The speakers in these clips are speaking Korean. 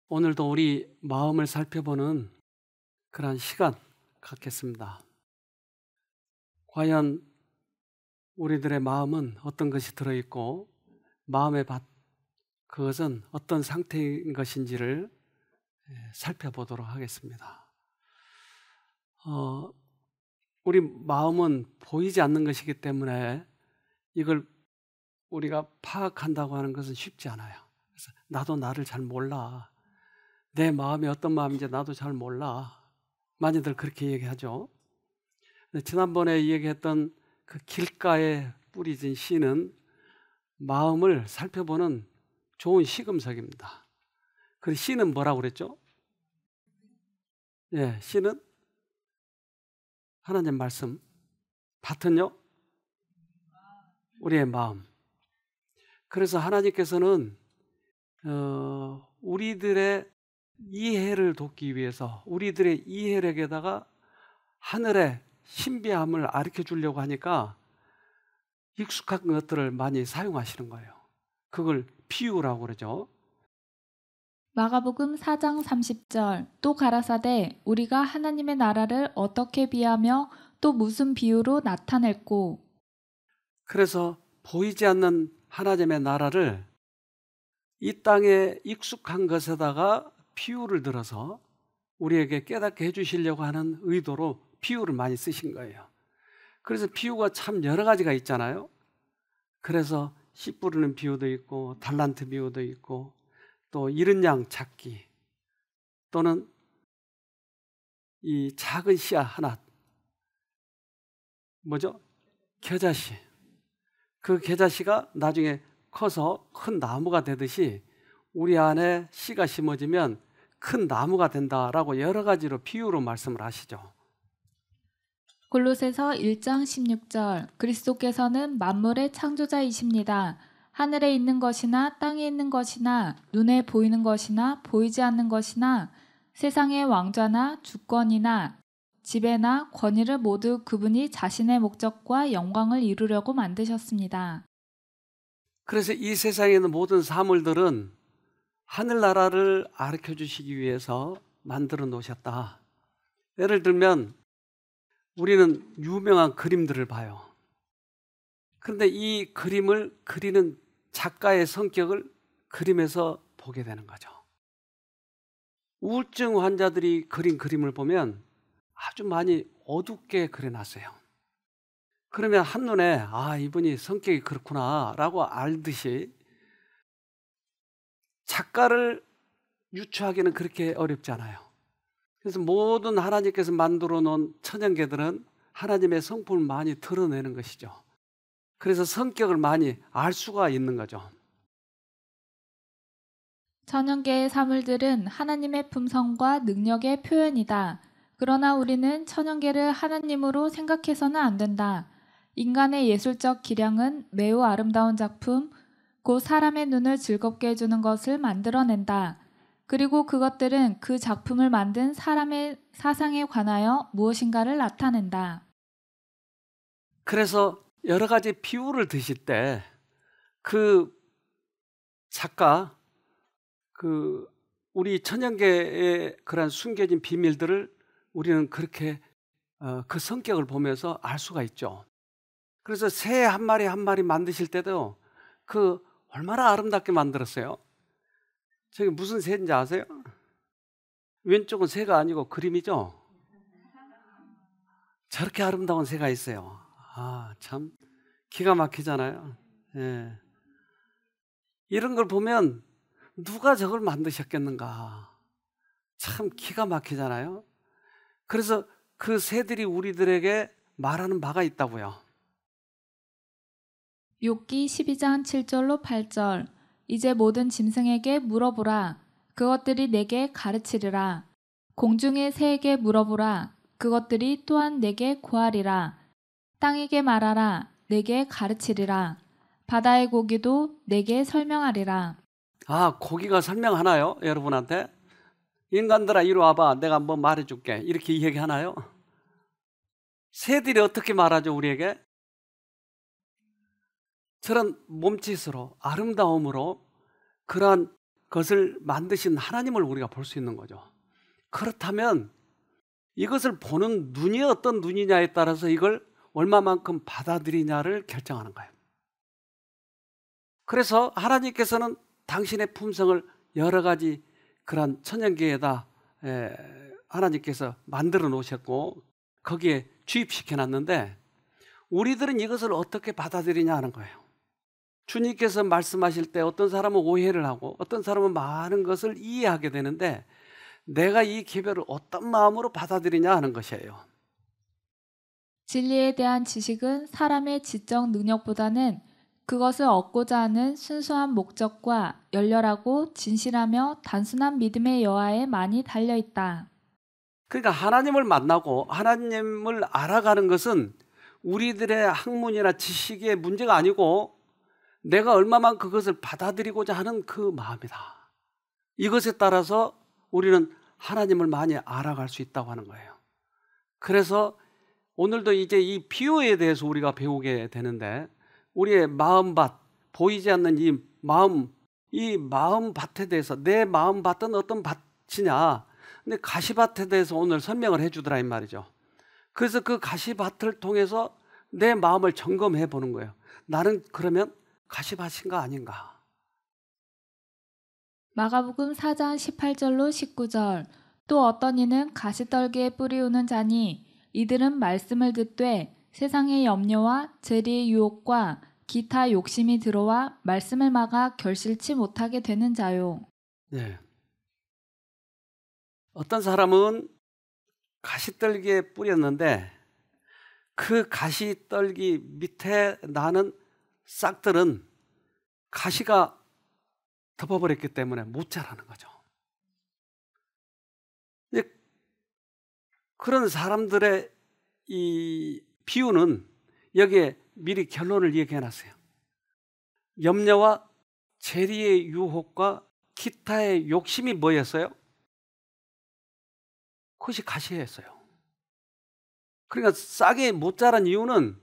오늘도 우리 마음을 살펴보는 그런 시간 갖겠습니다. 과연 우리들의 마음은 어떤 것이 들어있고 마음의 밭, 그것은 어떤 상태인 것인지를 살펴보도록 하겠습니다. 우리 마음은 보이지 않는 것이기 때문에 이걸 우리가 파악한다고 하는 것은 쉽지 않아요. 그래서 나도 나를 잘 몰라. 내 마음이 어떤 마음인지 나도 잘 몰라. 많이들 그렇게 얘기하죠. 지난번에 얘기했던 그 길가에 뿌리진 씨는 마음을 살펴보는 좋은 시금석입니다. 그 씨는 뭐라고 그랬죠? 씨는 하나님 말씀, 밭은요? 우리의 마음. 그래서 하나님께서는 우리들의 이해를 돕기 위해서 우리들의 이해력에다가 하늘의 신비함을 가르쳐 주려고 하니까 익숙한 것들을 많이 사용하시는 거예요. 그걸 비유라고 그러죠. 마가복음 4장 30절 또 가라사대 우리가 하나님의 나라를 어떻게 비하며 또 무슨 비유로 나타낼꼬. 그래서 보이지 않는 하나님의 나라를 이 땅에 익숙한 것에다가 비유를 들어서 우리에게 깨닫게 해주시려고 하는 의도로 비유를 많이 쓰신 거예요. 그래서 비유가 참 여러 가지가 있잖아요. 그래서 씨 뿌리는 비유도 있고 달란트 비유도 있고 또 잃은 양 찾기, 또는 이 작은 씨앗 하나, 뭐죠? 겨자씨. 그 겨자씨가 나중에 커서 큰 나무가 되듯이 우리 안에 씨가 심어지면 큰 나무가 된다라고 여러 가지로 비유로 말씀을 하시죠. 골로새서 1장 16절 그리스도께서는 만물의 창조자이십니다. 하늘에 있는 것이나 땅에 있는 것이나 눈에 보이는 것이나 보이지 않는 것이나 세상의 왕좌나 주권이나 지배나 권위를 모두 그분이 자신의 목적과 영광을 이루려고 만드셨습니다. 그래서 이 세상에 있는 모든 사물들은 하늘나라를 가르쳐 주시기 위해서 만들어 놓으셨다. 예를 들면 우리는 유명한 그림들을 봐요. 그런데 이 그림을 그리는 작가의 성격을 그림에서 보게 되는 거죠. 우울증 환자들이 그린 그림을 보면 아주 많이 어둡게 그려놨어요. 그러면 한눈에 이분이 성격이 그렇구나 라고 알듯이 작가를 유추하기는 그렇게 어렵지 않아요. 그래서 모든 하나님께서 만들어 놓은 천연계들은 하나님의 성품을 많이 드러내는 것이죠. 그래서 성격을 많이 알 수가 있는 거죠. 천연계의 사물들은 하나님의 품성과 능력의 표현이다. 그러나 우리는 천연계를 하나님으로 생각해서는 안 된다. 인간의 예술적 기량은 매우 아름다운 작품, 곧 사람의 눈을 즐겁게 해주는 것을 만들어낸다. 그리고 그것들은 그 작품을 만든 사람의 사상에 관하여 무엇인가를 나타낸다. 그래서 여러 가지 비유를 드실 때 그 작가, 우리 천연계의 그런 숨겨진 비밀들을 우리는 그렇게 그 성격을 보면서 알 수가 있죠. 그래서 새 한 마리 한 마리 만드실 때도 그 얼마나 아름답게 만들었어요. 저게 무슨 새인지 아세요? 왼쪽은 새가 아니고 그림이죠. 저렇게 아름다운 새가 있어요. 참 기가 막히잖아요. 예. 이런 걸 보면 누가 저걸 만드셨겠는가. 참 기가 막히잖아요. 그래서 그 새들이 우리들에게 말하는 바가 있다고요. 욥기 12장 7절로 8절 이제 모든 짐승에게 물어보라. 그것들이 내게 가르치리라. 공중의 새에게 물어보라. 그것들이 또한 내게 구하리라. 땅에게 말하라. 내게 가르치리라. 바다의 고기도 내게 설명하리라. 고기가 설명하나요? 여러분한테? 인간들아 이리 와봐, 내가 뭐 말해줄게, 이렇게 얘기하나요? 새들이 어떻게 말하죠 우리에게? 저런 몸짓으로, 아름다움으로 그러한 것을 만드신 하나님을 우리가 볼 수 있는 거죠. 그렇다면 이것을 보는 눈이 어떤 눈이냐에 따라서 이걸 얼마만큼 받아들이냐를 결정하는 거예요. 그래서 하나님께서는 당신의 품성을 여러 가지 그런 천연계에다 하나님께서 만들어 놓으셨고 거기에 주입시켜 놨는데 우리들은 이것을 어떻게 받아들이냐 하는 거예요. 주님께서 말씀하실 때 어떤 사람은 오해를 하고 어떤 사람은 많은 것을 이해하게 되는데 내가 이 계별을 어떤 마음으로 받아들이냐 하는 것이에요. 진리에 대한 지식은 사람의 지적 능력보다는 그것을 얻고자 하는 순수한 목적과 열렬하고 진실하며 단순한 믿음의 여하에 많이 달려있다. 그러니까 하나님을 만나고 하나님을 알아가는 것은 우리들의 학문이나 지식의 문제가 아니고 내가 얼마만 그것을 받아들이고자 하는 그 마음이다. 이것에 따라서 우리는 하나님을 많이 알아갈 수 있다고 하는 거예요. 그래서 오늘도 이제 이 비유에 대해서 우리가 배우게 되는데 우리의 마음밭, 보이지 않는 이 마음밭에 대해서 내 마음밭은 어떤 밭이냐. 근데 가시밭에 대해서 오늘 설명을 해주더라 이 말이죠. 그래서 그 가시밭을 통해서 내 마음을 점검해 보는 거예요. 나는 그러면 가시밭인가 아닌가. 마가복음 4장 18절로 19절 또 어떤 이는 가시떨기에 뿌리우는 자니 이들은 말씀을 듣되 세상의 염려와 재리의 유혹과 기타 욕심이 들어와 말씀을 막아 결실치 못하게 되는 자요. 네. 어떤 사람은 가시떨기에 뿌렸는데 그 가시떨기 밑에 나는 싹들은 가시가 덮어버렸기 때문에 못 자라는 거죠. 그런 사람들의 이 비유는 여기에 미리 결론을 얘기해 놨어요. 염려와 재리의 유혹과 기타의 욕심이 뭐였어요? 그것이 가시였어요. 그러니까 싹이 못 자란 이유는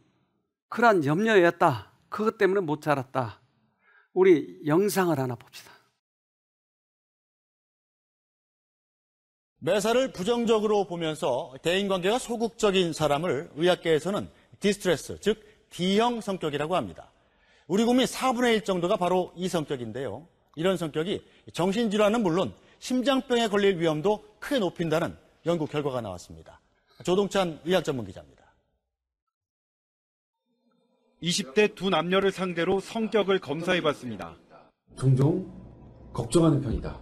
그러한 염려였다. 그것 때문에 못 자랐다. 우리 영상을 하나 봅시다. 매사를 부정적으로 보면서 대인관계가 소극적인 사람을 의학계에서는 디스트레스, 즉 D형 성격이라고 합니다. 우리 국민 4분의 1 정도가 바로 이 성격인데요. 이런 성격이 정신질환은 물론 심장병에 걸릴 위험도 크게 높인다는 연구 결과가 나왔습니다. 조동찬 의학전문기자입니다. 20대 두 남녀를 상대로 성격을 검사해봤습니다. 종종 걱정하는 편이다.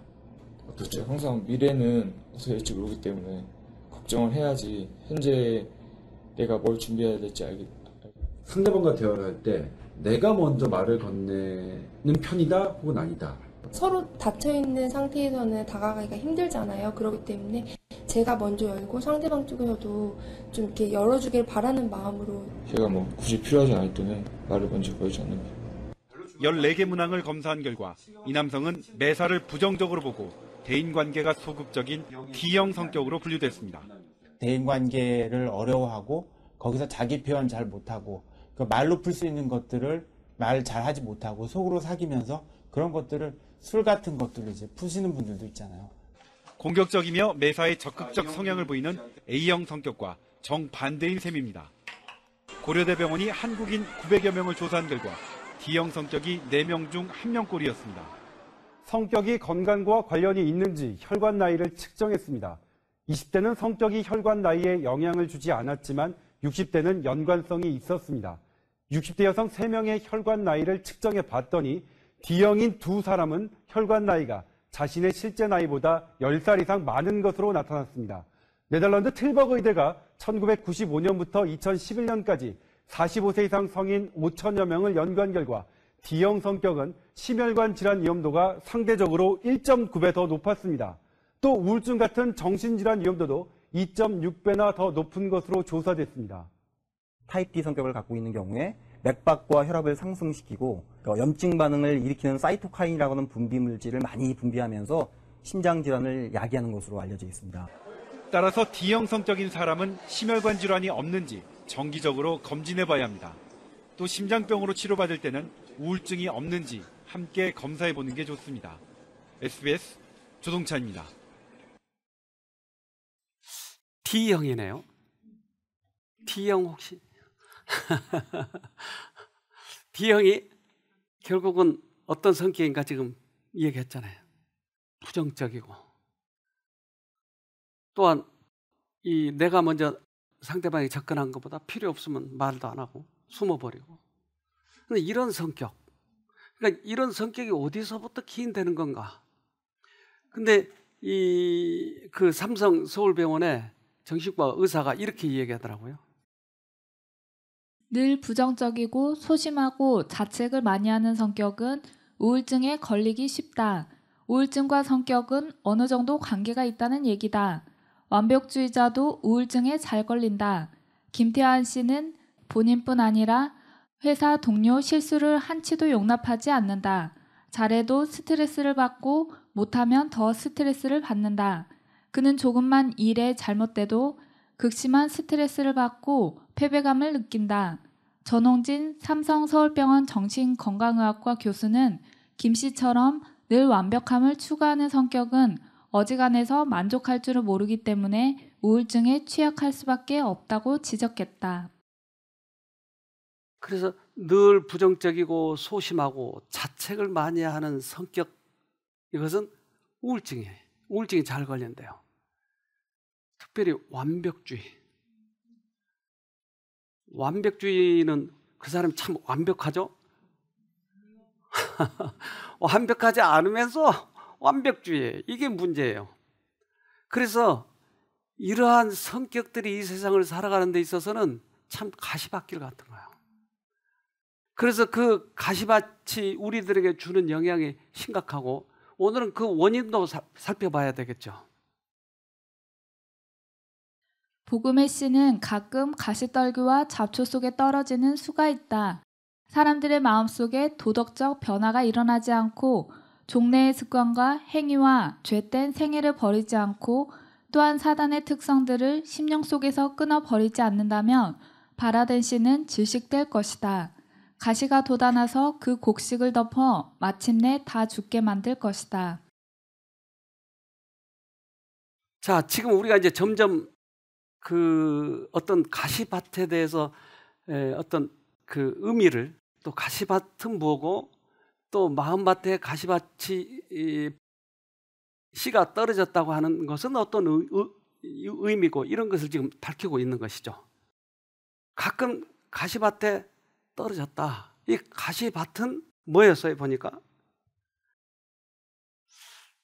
어떻죠? 항상 미래는 어떻게 될지 모르기 때문에 걱정을 해야지 현재 내가 뭘 준비해야 될지 알겠다. 상대방과 대화를 할 때 내가 먼저 말을 건네는 편이다 혹은 아니다. 서로 닫혀있는 상태에서는 다가가기가 힘들잖아요. 그렇기 때문에 제가 먼저 열고 상대방 쪽에서도 좀 이렇게 열어주길 바라는 마음으로 제가 뭐 굳이 필요하지 않을 때는 말을 먼저 걸지 않는 거예요. 14개 문항을 검사한 결과 이 남성은 매사를 부정적으로 보고 대인관계가 소극적인 D형 성격으로 분류됐습니다. 대인관계를 어려워하고 거기서 자기 표현 잘 못하고 그 말로 풀 수 있는 것들을 말 잘하지 못하고 속으로 사귀면서 그런 것들을 술 같은 것들로 이제 푸시는 분들도 있잖아요. 공격적이며 매사에 적극적 성향을 보이는 A형 성격과 정반대인 셈입니다. 고려대병원이 한국인 900여 명을 조사한 결과 D형 성격이 4명 중 1명꼴이었습니다. 성격이 건강과 관련이 있는지 혈관 나이를 측정했습니다. 20대는 성격이 혈관 나이에 영향을 주지 않았지만 60대는 연관성이 있었습니다. 60대 여성 3명의 혈관 나이를 측정해 봤더니 D형인 2사람은 혈관 나이가 자신의 실제 나이보다 10살 이상 많은 것으로 나타났습니다. 네덜란드 틀버그 의대가 1995년부터 2011년까지 45세 이상 성인 5천여 명을 연구한 결과 D형 성격은 심혈관 질환 위험도가 상대적으로 1.9배 더 높았습니다. 또 우울증 같은 정신질환 위험도도 2.6배나 더 높은 것으로 조사됐습니다. 타입 D 성격을 갖고 있는 경우에 맥박과 혈압을 상승시키고 염증 반응을 일으키는 사이토카인이라고 하는 분비 물질을 많이 분비하면서 심장 질환을 야기하는 것으로 알려져 있습니다. 따라서 D형 성격인 사람은 심혈관 질환이 없는지 정기적으로 검진해봐야 합니다. 또 심장병으로 치료받을 때는 우울증이 없는지 함께 검사해보는 게 좋습니다. SBS 조동찬입니다. D형이네요. D형 혹시? D형이 결국은 어떤 성격인가 지금 얘기했잖아요. 부정적이고, 또한 이 내가 먼저 상대방이 접근한 것보다 필요 없으면 말도 안 하고 숨어버리고. 근데 이런 성격, 그러니까 이런 성격이 어디서부터 기인되는 건가? 근데 그 삼성 서울병원의 정신과 의사가 이렇게 얘기하더라고요. 늘 부정적이고 소심하고 자책을 많이 하는 성격은 우울증에 걸리기 쉽다. 우울증과 성격은 어느 정도 관계가 있다는 얘기다. 완벽주의자도 우울증에 잘 걸린다. 김태환 씨는 본인뿐 아니라 회사 동료 실수를 한치도 용납하지 않는다. 잘해도 스트레스를 받고 못하면 더 스트레스를 받는다. 그는 조금만 일에 잘못돼도 극심한 스트레스를 받고 패배감을 느낀다. 전홍진 삼성서울병원 정신건강의학과 교수는 김 씨처럼 늘 완벽함을 추구하는 성격은 어지간해서 만족할 줄을 모르기 때문에 우울증에 취약할 수밖에 없다고 지적했다. 그래서 늘 부정적이고 소심하고 자책을 많이 하는 성격, 이것은 우울증이에요. 우울증이 잘 걸린대요. 특별히 완벽주의. 완벽주의는 그 사람이 참 완벽하죠? 완벽하지 않으면서 완벽주의, 이게 문제예요. 그래서 이러한 성격들이 이 세상을 살아가는 데 있어서는 참 가시밭길 같은 거예요. 그래서 그 가시밭이 우리들에게 주는 영향이 심각하고, 오늘은 그 원인도 살펴봐야 되겠죠. 복음의 씨는 가끔 가시떨기와 잡초 속에 떨어지는 수가 있다. 사람들의 마음속에 도덕적 변화가 일어나지 않고 종래의 습관과 행위와 죄된 생애를 버리지 않고 또한 사단의 특성들을 심령 속에서 끊어버리지 않는다면 바라던 씨는 질식될 것이다. 가시가 돋아나서 그 곡식을 덮어 마침내 다 죽게 만들 것이다. 자, 지금 우리가 이제 점점 그 어떤 가시밭에 대해서 어떤 그 의미를, 또 가시밭은 뭐고 또 마음밭에 가시밭이 씨가 떨어졌다고 하는 것은 어떤 의미고, 이런 것을 지금 밝히고 있는 것이죠. 가끔 가시밭에 떨어졌다. 이 가시밭은 뭐였어요? 보니까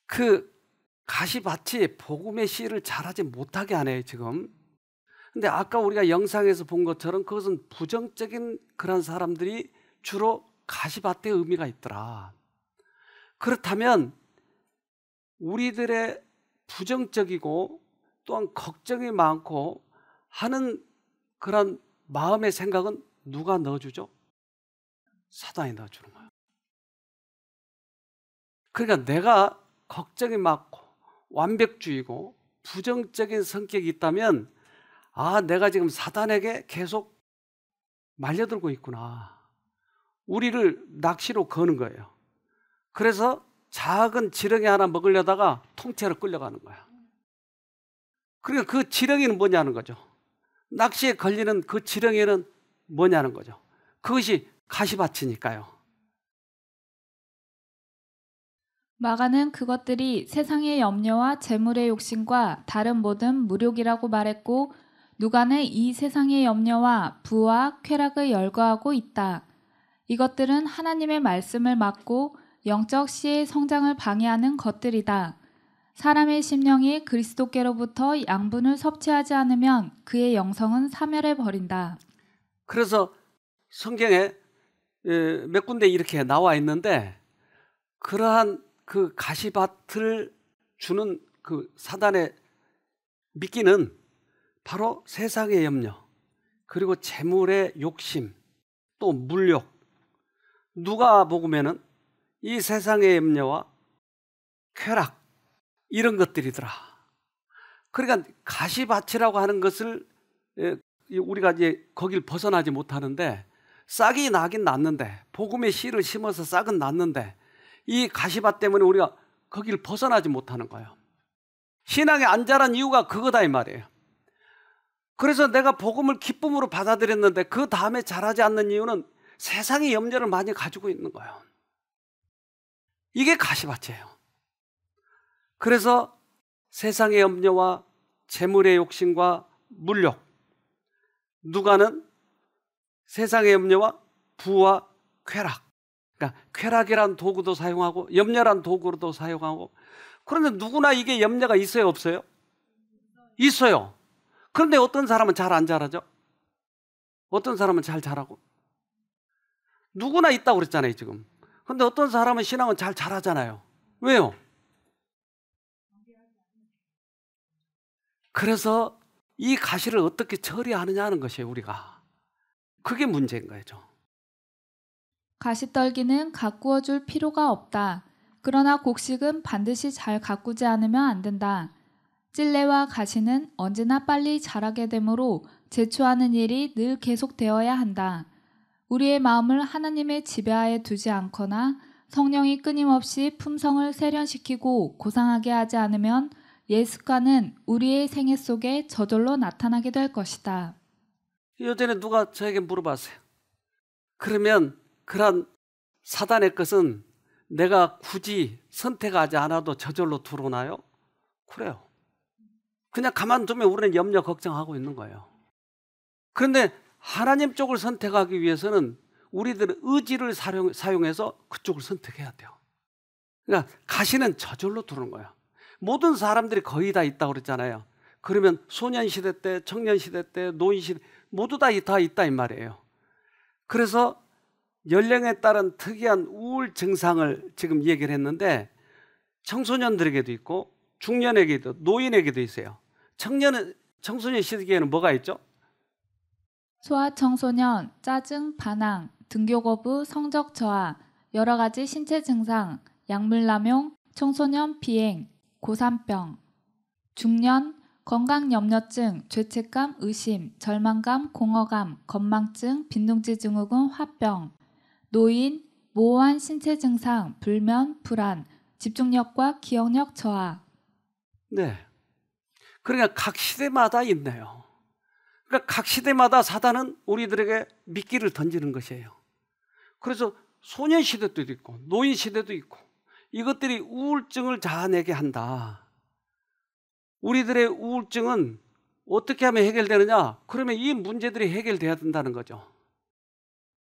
그 가시밭이 복음의 씨를 자라지 못하게 하네요, 지금. 근데 아까 우리가 영상에서 본 것처럼 그것은 부정적인 그런 사람들이 주로 가시밭의 의미가 있더라. 그렇다면 우리들의 부정적이고 또한 걱정이 많고 하는 그런 마음의 생각은 누가 넣어주죠? 사단이 넣어주는 거예요. 그러니까 내가 걱정이 많고 완벽주의고 부정적인 성격이 있다면, 아, 내가 지금 사단에게 계속 말려들고 있구나. 우리를 낚시로 거는 거예요. 그래서 작은 지렁이 하나 먹으려다가 통째로 끌려가는 거야. 그러니까 그 지렁이는 뭐냐는 거죠. 낚시에 걸리는 그 지렁이는 뭐냐는 거죠. 그것이 가시밭이니까요. 마가는 그것들이 세상의 염려와 재물의 욕심과 다른 모든 무욕이라고 말했고, 누가는 이 세상의 염려와 부와 쾌락을 열거하고 있다. 이것들은 하나님의 말씀을 막고 영적 씨의 성장을 방해하는 것들이다. 사람의 심령이 그리스도께로부터 양분을 섭취하지 않으면 그의 영성은 사멸해 버린다. 그래서 성경에 몇 군데 이렇게 나와 있는데, 그러한 그 가시밭을 주는 그 사단의 미끼는 바로 세상의 염려, 그리고 재물의 욕심, 또 물욕. 누가복음에는 이 세상의 염려와 쾌락, 이런 것들이더라. 그러니까 가시밭이라고 하는 것을 우리가 이제 거길 벗어나지 못하는데, 싹이 나긴 났는데, 복음의 씨를 심어서 싹은 났는데, 이 가시밭 때문에 우리가 거기를 벗어나지 못하는 거예요. 신앙에 안 자란 이유가 그거다 이 말이에요. 그래서 내가 복음을 기쁨으로 받아들였는데 그 다음에 자라지 않는 이유는 세상의 염려를 많이 가지고 있는 거예요. 이게 가시밭이에요. 그래서 세상의 염려와 재물의 욕심과 물욕, 누가는 세상의 염려와 부와 쾌락, 그러니까 쾌락이란 도구도 사용하고 염려란 도구로도 사용하고. 그런데 누구나 이게 염려가 있어요, 없어요? 있어요. 그런데 어떤 사람은 잘 안 자라죠? 어떤 사람은 잘 자라고? 누구나 있다고 그랬잖아요, 지금. 그런데 어떤 사람은 신앙은 잘 자라잖아요. 왜요? 그래서 이 가시를 어떻게 처리하느냐 하는 것이에요, 우리가. 그게 문제인 거죠. 가시떨기는 가꾸어 줄 필요가 없다. 그러나 곡식은 반드시 잘 가꾸지 않으면 안 된다. 찔레와 가시는 언제나 빨리 자라게 되므로 제초하는 일이 늘 계속되어야 한다. 우리의 마음을 하나님의 지배하에 두지 않거나 성령이 끊임없이 품성을 세련시키고 고상하게 하지 않으면 옛 습관은 우리의 생애 속에 저절로 나타나게 될 것이다. 예전에 누가 저에게 물어봤어요. 그러면 그런 사단의 것은 내가 굳이 선택하지 않아도 저절로 들어오나요? 그래요. 그냥 가만두면 우리는 염려 걱정하고 있는 거예요. 그런데 하나님 쪽을 선택하기 위해서는 우리들의 의지를 사용해서 그쪽을 선택해야 돼요. 그러니까 가시는 저절로 들어오는 거예요. 모든 사람들이 거의 다 있다고 그랬잖아요. 그러면 소년시대 때, 청년시대 때, 노인시대 모두 다 있다 이 말이에요. 그래서 연령에 따른 특이한 우울 증상을 지금 얘기를 했는데 청소년들에게도 있고 중년에게도 노인에게도 있어요. 청소년 시기에는 뭐가 있죠? 소아청소년, 짜증, 반항, 등교 거부, 성적 저하, 여러 가지 신체 증상, 약물남용, 청소년 비행, 고산병. 중년, 건강염려증, 죄책감, 의심, 절망감, 공허감, 건망증, 빈둥지 증후군, 화병. 노인, 모호한 신체 증상, 불면, 불안, 집중력과 기억력 저하. 네. 그러니까 각 시대마다 있네요. 그러니까 각 시대마다 사단은 우리들에게 미끼를 던지는 것이에요. 그래서 소년 시대도 있고 노인 시대도 있고 이것들이 우울증을 자아내게 한다. 우리들의 우울증은 어떻게 하면 해결되느냐? 그러면 이 문제들이 해결돼야 된다는 거죠.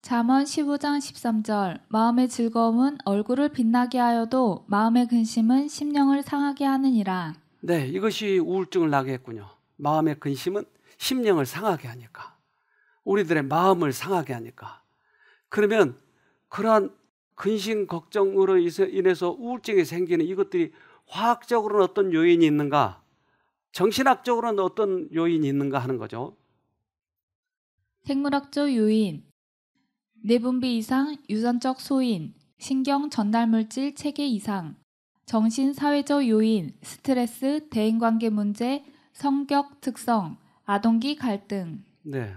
잠언 15장 13절 마음의 즐거움은 얼굴을 빛나게 하여도 마음의 근심은 심령을 상하게 하느니라. 네, 이것이 우울증을 나게 했군요. 마음의 근심은 심령을 상하게 하니까. 우리들의 마음을 상하게 하니까. 그러면 그러한 근심 걱정으로 인해서 우울증이 생기는 이것들이 화학적으로는 어떤 요인이 있는가? 정신학적으로는 어떤 요인이 있는가 하는 거죠. 생물학적 요인, 내분비 이상, 유전적 소인, 신경 전달 물질 체계 이상, 정신 사회적 요인, 스트레스, 대인관계 문제, 성격 특성, 아동기 갈등. 네.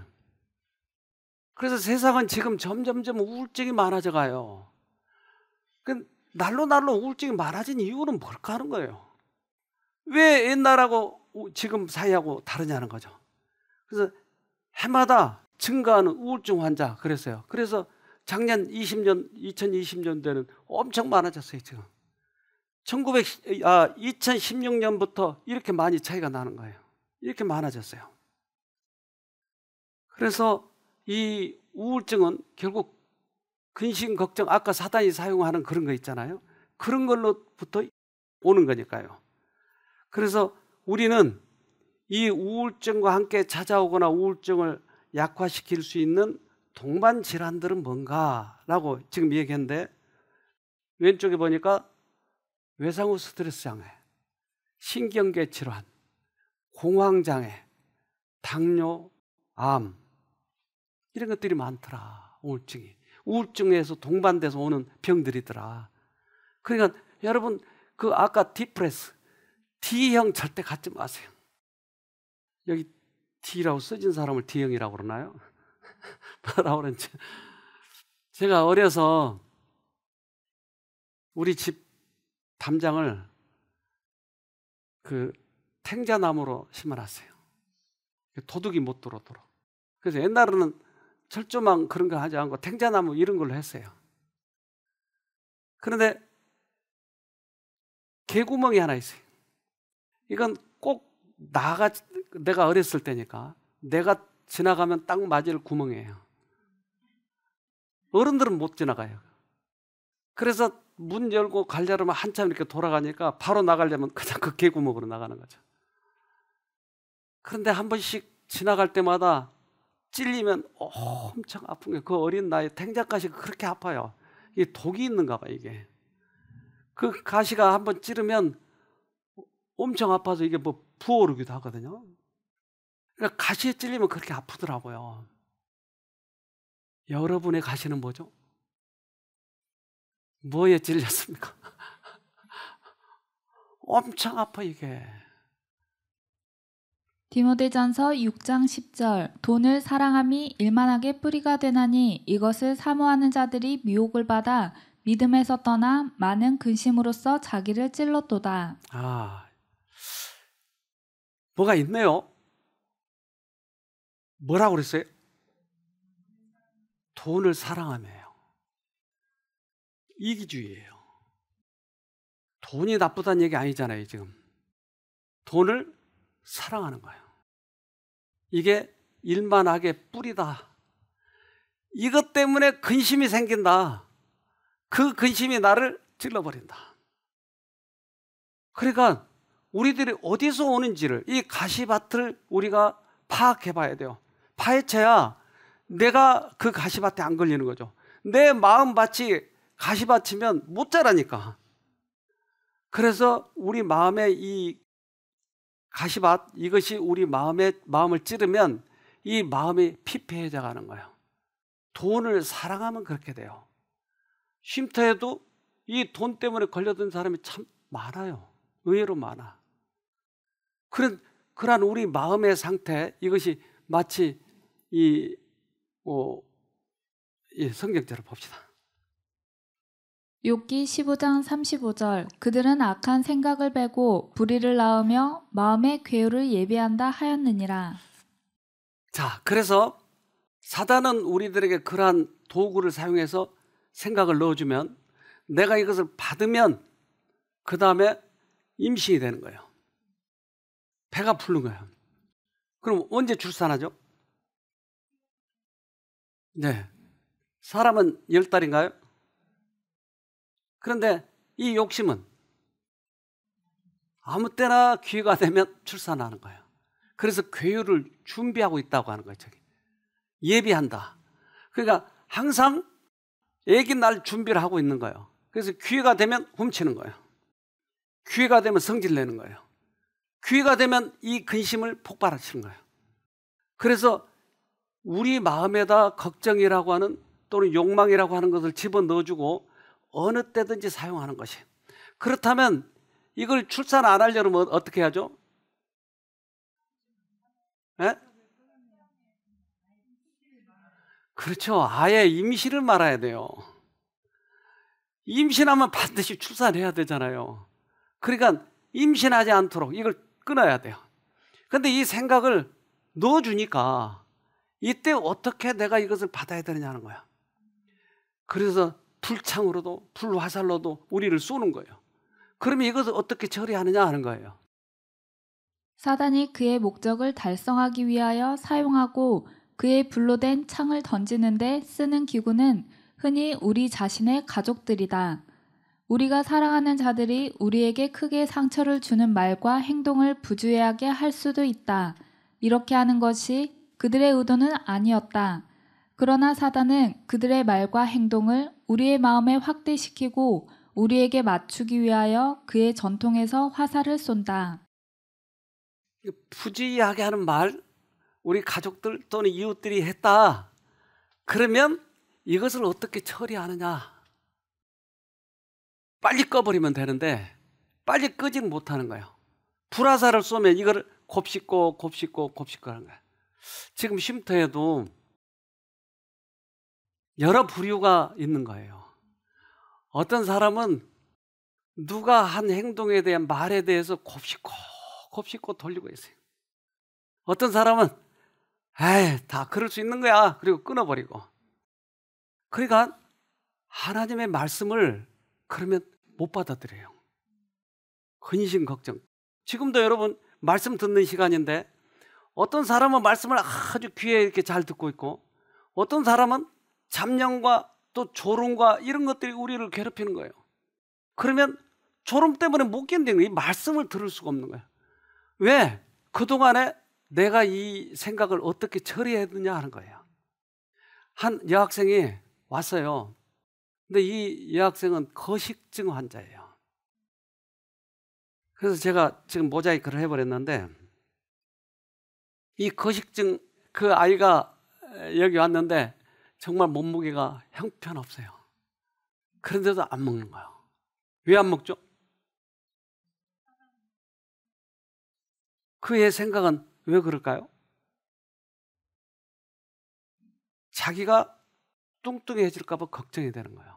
그래서 세상은 지금 점점점 우울증이 많아져 가요. 날로 우울증이 많아진 이유는 뭘까 하는 거예요. 왜 옛날하고 지금 사이하고 다르냐는 거죠. 그래서 해마다 증가하는 우울증 환자 그랬어요. 그래서 작년 2020년대는 엄청 많아졌어요. 지금 2016년부터 이렇게 많이 차이가 나는 거예요. 이렇게 많아졌어요. 그래서 이 우울증은 결국 근심 걱정, 아까 사단이 사용하는 그런 거 있잖아요. 그런 걸로부터 오는 거니까요. 그래서 우리는 이 우울증과 함께 찾아오거나 우울증을 약화시킬 수 있는 동반 질환들은 뭔가라고 지금 얘기했는데, 왼쪽에 보니까 외상후 스트레스 장애, 신경계 질환, 공황 장애, 당뇨, 암 이런 것들이 많더라. 우울증에서 동반돼서 오는 병들이더라. 그러니까 여러분 그 아까 디프레스 D형 절대 갖지 마세요. 여기 D라고 써진 사람을 D형이라고 그러나요? 뭐라고 그런지. 제가 어려서 우리 집 담장을 그 탱자나무로 심어놨어요. 도둑이 못 들어오도록. 그래서 옛날에는 철조망 그런 거 하지 않고 탱자나무 이런 걸로 했어요. 그런데 개구멍이 하나 있어요. 이건 꼭 내가 어렸을 때니까 내가 지나가면 딱 맞을 구멍이에요. 어른들은 못 지나가요. 그래서 문 열고 가려면 한참 이렇게 돌아가니까 바로 나가려면 그냥 그 개구멍으로 나가는 거죠. 그런데 한 번씩 지나갈 때마다 찔리면 엄청 아픈 게, 그 어린 나이에 탱자가시가 그렇게 아파요. 이게 독이 있는가 봐, 이게. 그 가시가 한번 찌르면 엄청 아파서 이게 뭐 부어오르기도 하거든요. 그러니까 가시에 찔리면 그렇게 아프더라고요. 여러분의 가시는 뭐죠? 뭐에 찔렸습니까? 엄청 아파, 이게. 디모데전서 6장 10절 돈을 사랑함이 일만하게 뿌리가 되나니 이것을 사모하는 자들이 미혹을 받아 믿음에서 떠나 많은 근심으로써 자기를 찔렀도다. 뭐가 있네요. 뭐라고 그랬어요? 돈을 사랑하며요. 이기주의예요. 돈이 나쁘다는 얘기 아니잖아요, 지금. 돈을 사랑하는 거예요. 이게 일만하게 뿌리다. 이것 때문에 근심이 생긴다. 그 근심이 나를 찔러버린다. 그러니까 우리들이 어디서 오는지를, 이 가시밭을 우리가 파악해 봐야 돼요. 파헤쳐야 내가 그 가시밭에 안 걸리는 거죠. 내 마음밭이 가시밭이면 못 자라니까. 그래서 우리 마음의 이 가시밭, 이것이 우리 마음을 찌르면 이 마음이 피폐해져 가는 거예요. 돈을 사랑하면 그렇게 돼요. 쉼터에도 이 돈 때문에 걸려든 사람이 참 많아요. 의외로 많아. 그러한 우리 마음의 상태, 이것이 마치 이 성경대로 봅시다. 욥기 15장 35절 그들은 악한 생각을 베고 불의를 낳으며 마음의 괴로를 예비한다 하였느니라. 자, 그래서 사단은 우리들에게 그러한 도구를 사용해서 생각을 넣어주면, 내가 이것을 받으면 그 다음에 임신이 되는 거예요. 배가 부른 거예요. 그럼 언제 출산하죠? 네. 사람은 10달인가요? 그런데 이 욕심은 아무 때나 기회가 되면 출산하는 거예요. 그래서 괴유를 준비하고 있다고 하는 거예요. 저기. 예비한다. 그러니까 항상 아기 낳을 준비를 하고 있는 거예요. 그래서 기회가 되면 훔치는 거예요. 기회가 되면 성질내는 거예요. 기회가 되면 이 근심을 폭발시키는 거예요. 그래서 우리 마음에다 걱정이라고 하는, 또는 욕망이라고 하는 것을 집어넣어주고 어느 때든지 사용하는 것이. 그렇다면 이걸 출산 안 하려면 어떻게 하죠? 네? 그렇죠. 아예 임신을 말아야 돼요. 임신하면 반드시 출산해야 되잖아요. 그러니까 임신하지 않도록 이걸 끊어야 돼요. 그런데 이 생각을 넣어주니까 이때 어떻게 내가 이것을 받아야 되느냐는 거야. 그래서 불창으로도 불화살로도 우리를 쏘는 거예요. 그러면 이것을 어떻게 처리하느냐 하는 거예요. 사단이 그의 목적을 달성하기 위하여 사용하고 그의 불로 된 창을 던지는데 쓰는 기구는 흔히 우리 자신의 가족들이다. 우리가 사랑하는 자들이 우리에게 크게 상처를 주는 말과 행동을 부주의하게 할 수도 있다. 이렇게 하는 것이 그들의 의도는 아니었다. 그러나 사단은 그들의 말과 행동을 우리의 마음에 확대시키고 우리에게 맞추기 위하여 그의 전통에서 화살을 쏜다. 부주의하게 하는 말, 우리 가족들 또는 이웃들이 했다. 그러면 이것을 어떻게 처리하느냐. 빨리 꺼버리면 되는데 빨리 끄지는 못하는 거예요. 불화살을 쏘면 이걸 곱씹고 하는 거예요. 지금 쉼터에도 여러 부류가 있는 거예요. 어떤 사람은 누가 한 행동에 대한 말에 대해서 곱씹고 돌리고 있어요. 어떤 사람은 에이, 다 그럴 수 있는 거야. 그리고 끊어버리고. 그러니까 하나님의 말씀을 그러면 못 받아들여요. 근심 걱정. 지금도 여러분 말씀 듣는 시간인데 어떤 사람은 말씀을 아주 귀에 이렇게 잘 듣고 있고 어떤 사람은 잡념과 또 졸음과 이런 것들이 우리를 괴롭히는 거예요. 그러면 졸음 때문에 못 견디는 거예요. 이 말씀을 들을 수가 없는 거예요. 왜? 그동안에 내가 이 생각을 어떻게 처리해두냐 하는 거예요. 한 여학생이 왔어요. 근데 이 여학생은 거식증 환자예요. 그래서 제가 지금 모자이크를 해버렸는데 이 거식증 그 아이가 여기 왔는데 정말 몸무게가 형편없어요. 그런데도 안 먹는 거예요. 왜 안 먹죠? 그의 생각은 왜 그럴까요? 자기가 뚱뚱해질까 봐 걱정이 되는 거예요.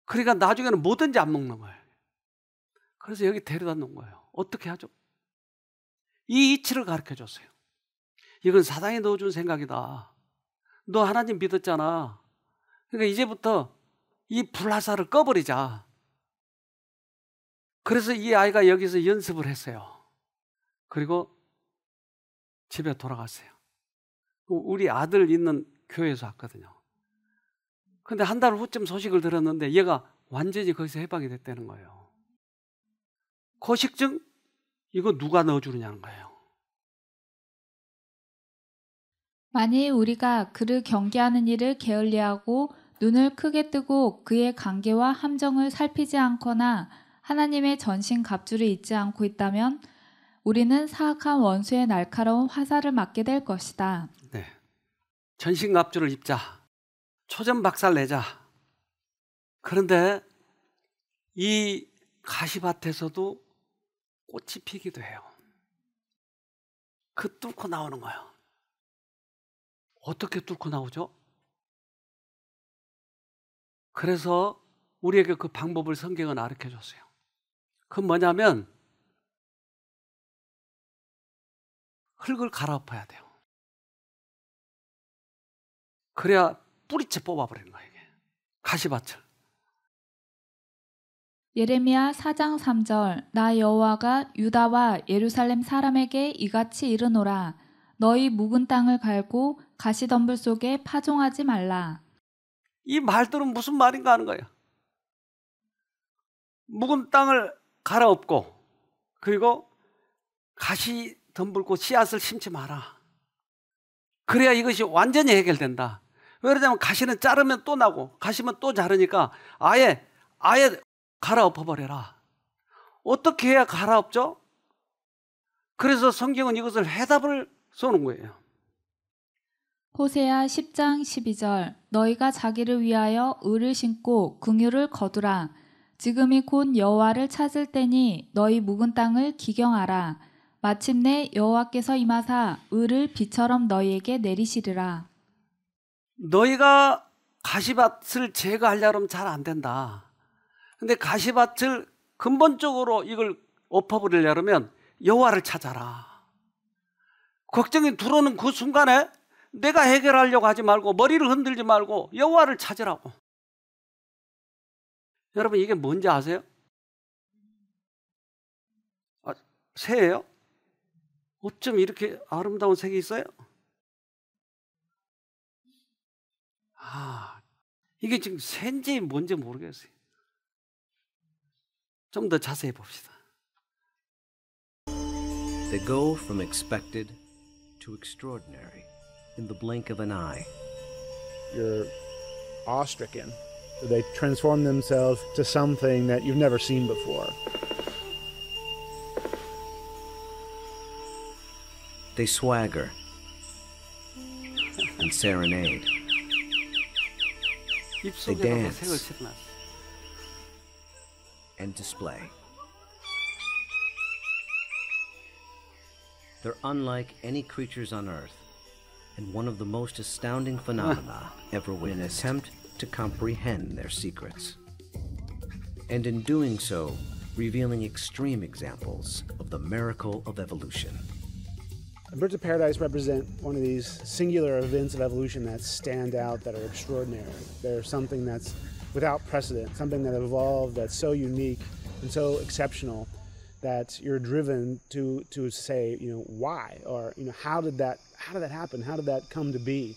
그러니까 나중에는 뭐든지 안 먹는 거예요. 그래서 여기 데려다 놓은 거예요. 어떻게 하죠? 이 이치를 가르쳐 줬어요. 이건 사단이 넣어준 생각이다. 너 하나님 믿었잖아. 그러니까 이제부터 이 불화살을 꺼버리자. 그래서 이 아이가 여기서 연습을 했어요. 그리고 집에 돌아갔어요. 우리 아들 있는 교회에서 왔거든요. 근데 한 달 후쯤 소식을 들었는데 얘가 완전히 거기서 해방이 됐다는 거예요. 거식증? 이거 누가 넣어주느냐는 거예요. 만일 우리가 그를 경계하는 일을 게을리하고 눈을 크게 뜨고 그의 관계와 함정을 살피지 않거나 하나님의 전신갑주를 잊지 않고 있다면 우리는 사악한 원수의 날카로운 화살을 맞게 될 것이다. 네, 전신갑주를 입자. 초전박살 내자. 그런데 이 가시밭에서도 꽃이 피기도 해요. 그 뚫고 나오는 거예요. 어떻게 뚫고 나오죠? 그래서 우리에게 그 방법을 성경은 가르쳐 줬어요. 그건 뭐냐면 흙을 갈아엎어야 돼요. 그래야 뿌리채 뽑아버리는 거예요. 이게. 가시밭을. 예레미야 4장 3절 나 여호와가 유다와 예루살렘 사람에게 이같이 이르노라 너희 묵은 땅을 갈고 가시덤불 속에 파종하지 말라. 이 말들은 무슨 말인가 하는 거예요. 묵은 땅을 갈아엎고 그리고 가시덤불고 씨앗을 심지 마라. 그래야 이것이 완전히 해결된다. 왜 그러냐면 가시는 자르면 또 나고 가시면 또 자르니까 아예 갈아엎어버려라. 어떻게 해야 갈아엎죠? 그래서 성경은 이것을 해답을 쏘는 거예요. 호세아 10장 12절 너희가 자기를 위하여 의를 심고 긍휼을 거두라. 지금이 곧 여호와를 찾을 때니 너희 묵은 땅을 기경하라. 마침내 여호와께서 임하사 의를 비처럼 너희에게 내리시리라. 너희가 가시밭을 제거하려면 잘 안 된다. 근데 가시밭을 근본적으로 이걸 엎어버리려면 여호와를 찾아라. 걱정이 들어오는 그 순간에 내가 해결하려고 하지 말고 머리를 흔들지 말고 여호와를 찾으라고. 여러분 이게 뭔지 아세요? 새예요? 어쩜 이렇게 아름다운 색이 있어요? 이게 지금 새인지 뭔지 모르겠어요. 좀 더 자세히 봅시다. They go from expected to extraordinary in the blink of an eye. You're awe-stricken. They transform themselves to something that you've never seen before. They swagger and serenade. They dance and display. They're unlike any creatures on Earth, and one of the most astounding phenomena ever witnessed. In an attempt to comprehend their secrets. and in doing so, revealing extreme examples of the miracle of evolution. Birds of paradise represent one of these singular events of evolution that stand out, that are extraordinary. They're something that's without precedent, something that evolved that's so unique and so exceptional that you're driven to say, why, or how did that happen? How did that come to be?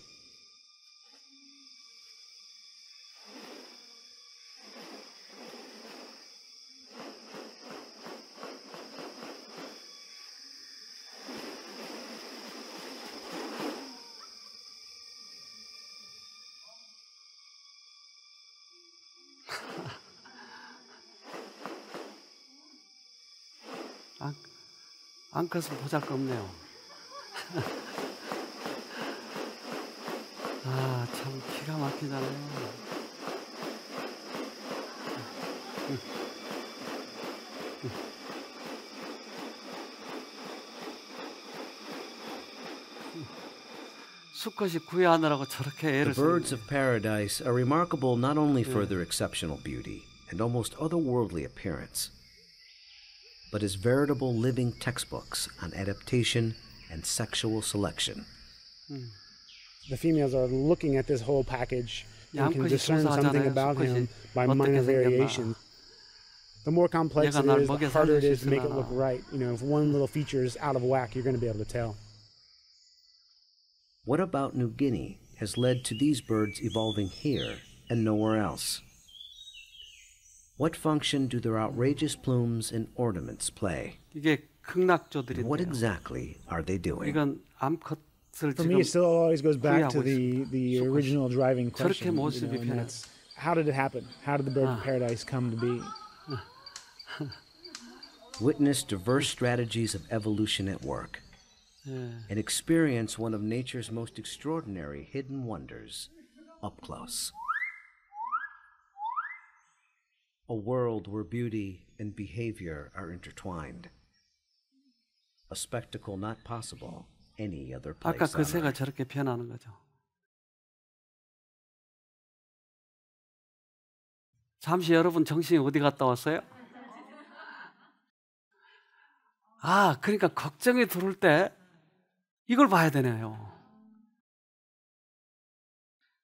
안 커서 보잘것없네요. 아, 참 기가 막히잖아요. 수컷이 구애하느라고 저렇게 The 애를 birds of paradise are remarkable not only for their exceptional beauty and almost otherworldly appearance, but as veritable living textbooks on adaptation and sexual selection. The females are looking at this whole package and can discern something about him by minor variations. The more complex it is, the harder it is to make it look right. If one little feature is out of whack, you're going to be able to tell. What about New Guinea has led to these birds evolving here and nowhere else? What function do their outrageous plumes and ornaments play? 이게 극락조들인데요. What exactly are they doing? 이건 암컷을 For me, it still always goes back to the original driving 저렇게 question. 모습이 And 변해. that's, how did it happen? How did the bird of paradise come to be? Witness diverse strategies of evolution at work and experience one of nature's most extraordinary hidden wonders up close. A world where beauty and behavior are intertwined. A spectacle not possible any other place 아까 그 on 새가 earth. 저렇게 변하는 거죠. 잠시 여러분 정신이 어디 갔다 왔어요? 아, 그러니까 걱정이 들어올 때 이걸 봐야 되네요.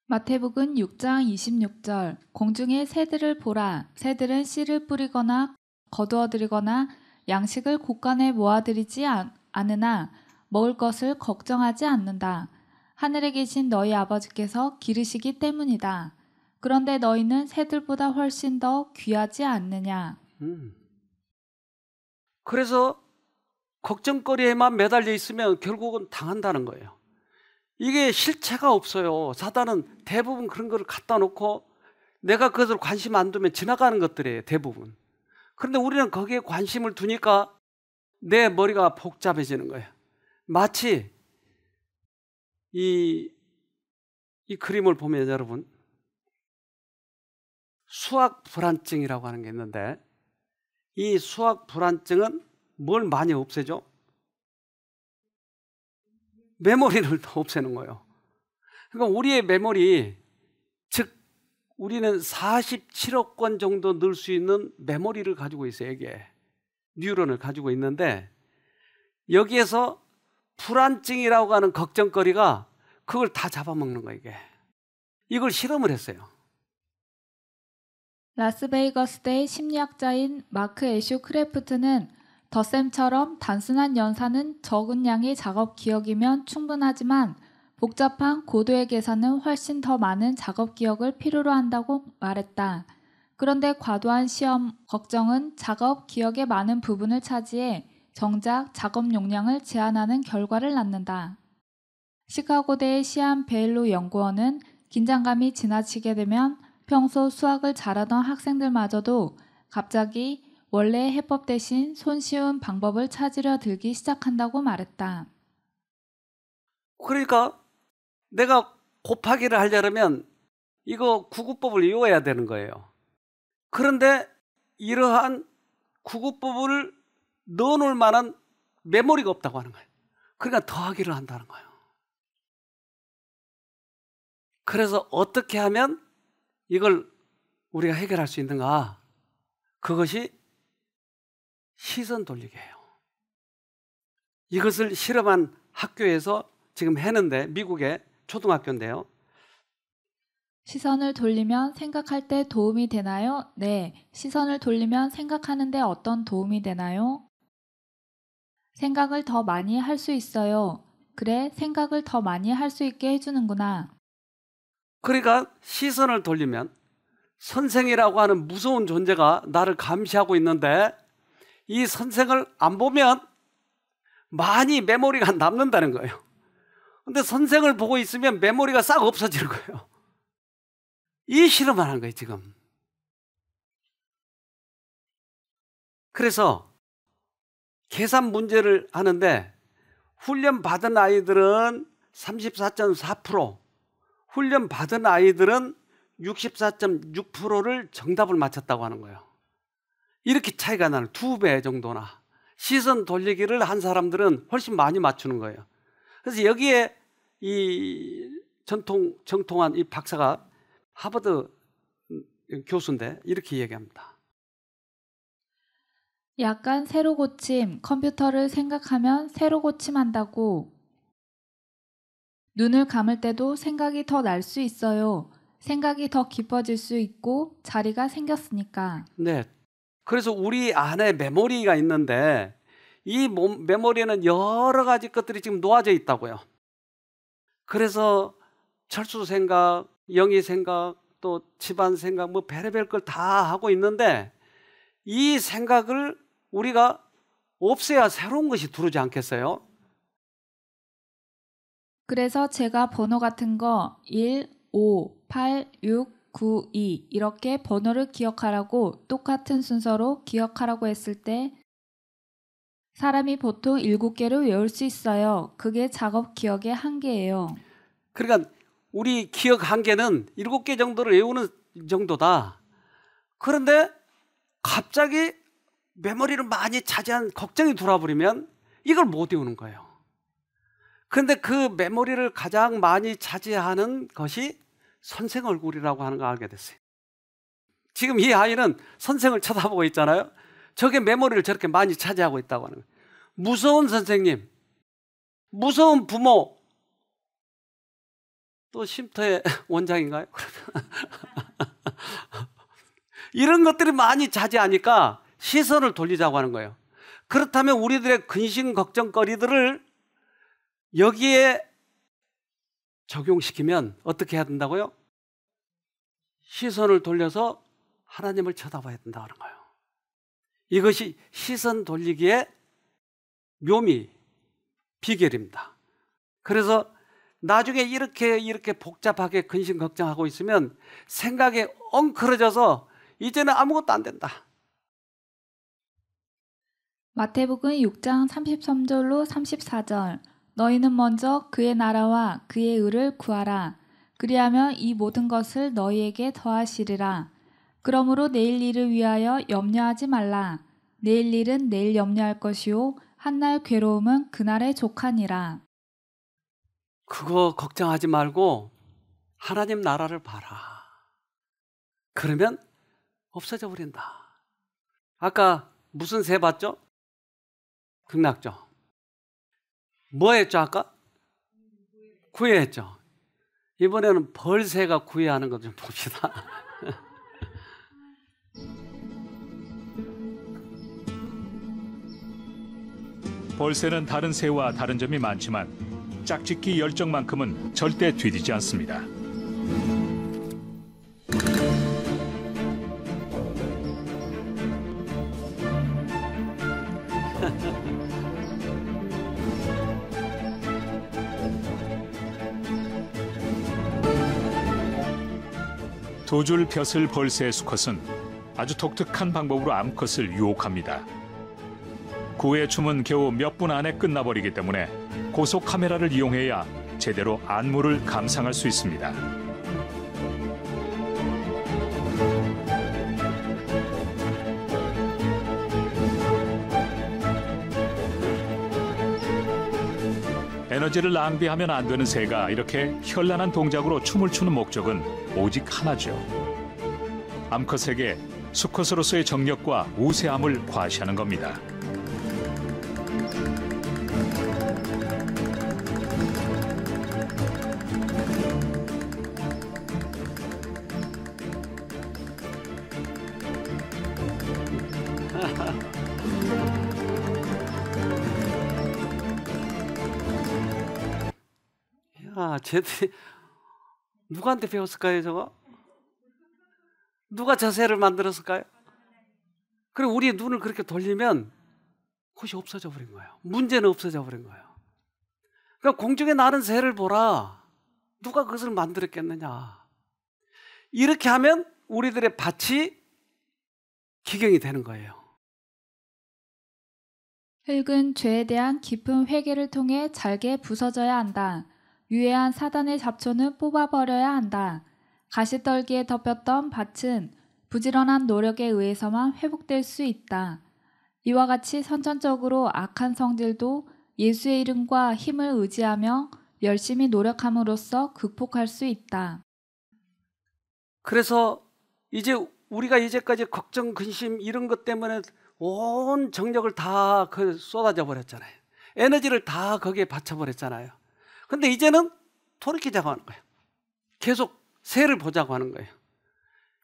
마태복음 6장 26절 공중의 새들을 보라. 새들은 씨를 뿌리거나 거두어들이거나 양식을 곳간에 모아들이지 않으나 먹을 것을 걱정하지 않는다. 하늘에 계신 너희 아버지께서 기르시기 때문이다. 그런데 너희는 새들보다 훨씬 더 귀하지 않느냐. 그래서 걱정거리에만 매달려 있으면 결국은 당한다는 거예요. 이게 실체가 없어요. 사단은 대부분 그런 거를 갖다 놓고 내가 그것을 관심 안 두면 지나가는 것들이에요. 대부분. 그런데 우리는 거기에 관심을 두니까 내 머리가 복잡해지는 거예요. 마치 이 그림을 보면 여러분 수학 불안증이라고 하는 게 있는데 이 수학 불안증은 뭘 많이 없애죠? 메모리를 더 없애는 거예요. 그러니까 우리의 메모리, 즉 우리는 47억 건 정도 넣을 수 있는 메모리를 가지고 있어요. 이게 뉴런을 가지고 있는데 여기에서 불안증이라고 하는 걱정거리가 그걸 다 잡아먹는 거예요. 이걸 실험을 했어요. 라스베이거스대 심리학자인 마크 애슈 크래프트는 덧셈처럼 단순한 연산은 적은 양의 작업 기억이면 충분하지만 복잡한 고도의 계산은 훨씬 더 많은 작업 기억을 필요로 한다고 말했다. 그런데 과도한 시험 걱정은 작업 기억의 많은 부분을 차지해 정작 작업 용량을 제한하는 결과를 낳는다. 시카고대의 시안 베일로 연구원은 긴장감이 지나치게 되면 평소 수학을 잘하던 학생들마저도 갑자기 원래 해법 대신 손쉬운 방법을 찾으려 들기 시작한다고 말했다. 그러니까 내가 곱하기를 하려면 이거 구구법을 외워야 되는 거예요. 그런데 이러한 구구법을 넣어놓을 만한 메모리가 없다고 하는 거예요. 그러니까 더하기를 한다는 거예요. 그래서 어떻게 하면 이걸 우리가 해결할 수 있는가? 그것이 시선 돌리기예요. 이것을 실험한 학교에서 지금 했는데, 미국의 초등학교인데요. 시선을 돌리면 생각할 때 도움이 되나요? 네. 시선을 돌리면 생각하는데 어떤 도움이 되나요? 생각을 더 많이 할 수 있어요. 그래, 생각을 더 많이 할 수 있게 해주는구나. 그러니까 시선을 돌리면 선생이라고 하는 무서운 존재가 나를 감시하고 있는데, 이 선생을 안 보면 많이 메모리가 남는다는 거예요. 근데 선생을 보고 있으면 메모리가 싹 없어지는 거예요. 이 실험을 하는 거예요, 지금. 그래서 계산 문제를 하는데, 훈련 받은 아이들은 34.4%, 훈련 받은 아이들은 64.6%를 정답을 맞췄다고 하는 거예요. 이렇게 차이가 나는 2배 정도나. 시선 돌리기를 한 사람들은 훨씬 많이 맞추는 거예요. 그래서 여기에 이 정통한 이 박사가 하버드 교수인데 이렇게 얘기합니다. 약간 새로 고침, 컴퓨터를 생각하면 새로 고침한다고. 눈을 감을 때도 생각이 더 날 수 있어요. 생각이 더 깊어질 수 있고 자리가 생겼으니까. 네. 그래서 우리 안에 메모리가 있는데, 이 메모리에는 여러 가지 것들이 지금 놓아져 있다고요. 그래서 철수 생각, 영희 생각, 또 집안 생각, 뭐 별의별 걸 다 하고 있는데, 이 생각을 우리가 없애야 새로운 것이 들어오지 않겠어요? 그래서 제가 번호 같은 거 1, 5, 8, 6, 9, 2 이렇게 번호를 기억하라고 똑같은 순서로 기억하라고 했을 때 사람이 보통 7개를 외울 수 있어요. 그게 작업 기억의 한계예요. 그러니까 우리 기억 한계는 7개 정도를 외우는 정도다. 그런데 갑자기 메모리를 많이 차지한 걱정이 들어와버리면 이걸 못 외우는 거예요. 그런데 그 메모리를 가장 많이 차지하는 것이 선생 얼굴이라고 하는 걸 알게 됐어요. 지금 이 아이는 선생을 쳐다보고 있잖아요. 저게 메모리를 저렇게 많이 차지하고 있다고 하는 거예요. 무서운 선생님, 무서운 부모, 또 쉼터의 원장인가요? 이런 것들이 많이 차지하니까 시선을 돌리자고 하는 거예요. 그렇다면 우리들의 근심 걱정거리들을 여기에 적용시키면 어떻게 해야 된다고요? 시선을 돌려서 하나님을 쳐다봐야 된다는 거예요. 이것이 시선 돌리기의 묘미, 비결입니다. 그래서 나중에 이렇게 복잡하게 근심 걱정하고 있으면 생각에 엉클어져서 이제는 아무것도 안 된다. 마태복음 6장 33절로 34절. 너희는 먼저 그의 나라와 그의 의를 구하라. 그리하면 이 모든 것을 너희에게 더하시리라. 그러므로 내일 일을 위하여 염려하지 말라. 내일 일은 내일 염려할 것이요 한날 괴로움은 그날의 족하니라. 그거 걱정하지 말고 하나님 나라를 봐라. 그러면 없어져 버린다. 아까 무슨 새 봤죠? 극락죠. 뭐 했죠 아까? 구애했죠. 이번에는 벌새가 구애하는 것 좀 봅시다. 벌새는 다른 새와 다른 점이 많지만 짝짓기 열정만큼은 절대 뒤지지 않습니다. 두 줄 벼슬 벌새의 수컷은 아주 독특한 방법으로 암컷을 유혹합니다. 구애의 춤은 겨우 몇 분 안에 끝나버리기 때문에 고속 카메라를 이용해야 제대로 안무를 감상할 수 있습니다. 에너지를 낭비하면 안 되는 새가 이렇게 현란한 동작으로 춤을 추는 목적은 오직 하나죠. 암컷에게 수컷으로서의 정력과 우세함을 과시하는 겁니다. 야, 쟤들이 누구한테 배웠을까요, 저거? 누가 저 새를 만들었을까요? 그리고 우리의 눈을 그렇게 돌리면 그것이 없어져 버린 거예요. 문제는 없어져 버린 거예요. 그러니까 공중에 나는 새를 보라. 누가 그것을 만들었겠느냐. 이렇게 하면 우리들의 밭이 기경이 되는 거예요. 흙은 죄에 대한 깊은 회개를 통해 잘게 부서져야 한다. 유해한 사단의 잡초는 뽑아버려야 한다. 가시떨기에 덮였던 밭은 부지런한 노력에 의해서만 회복될 수 있다. 이와 같이 선천적으로 악한 성질도 예수의 이름과 힘을 의지하며 열심히 노력함으로써 극복할 수 있다. 그래서 이제 우리가 이제까지 걱정, 근심 이런 것 때문에 온 정력을 다 쏟아져 버렸잖아요. 에너지를 다 거기에 바쳐버렸잖아요. 근데 이제는 돌이키자고 하는 거예요. 계속 새를 보자고 하는 거예요.